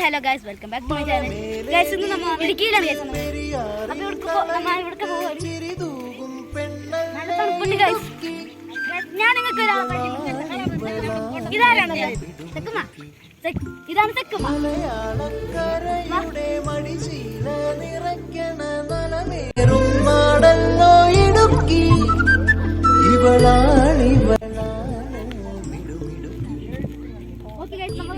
Hello guys, welcome back to my channel. Guys, ഇന്ന് നമ്മൾ ഇടുക്കിയിലാണ് guys. അപ്പോൾ ഇവിടേക്ക് പോകും. നല്ല തണുപ്പുണ്ട് ഗൈസ്. ഞാൻ നിങ്ങൾക്ക് ഇതാരാണ് തെക്കുമ? ഇതാണ് തെക്കുമ. ഓക്കെ ഗൈസ്, നമ്മൾ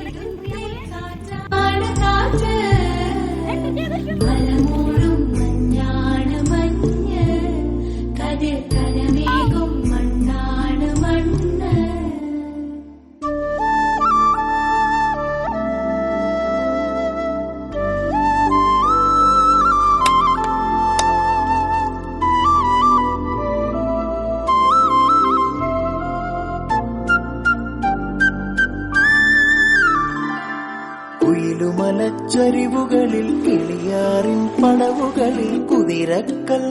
കുയിലുമലച്ചരിവുകളിൽ കിളിയാറിൻ പടവുകളിൽ കുതിരക്കൽ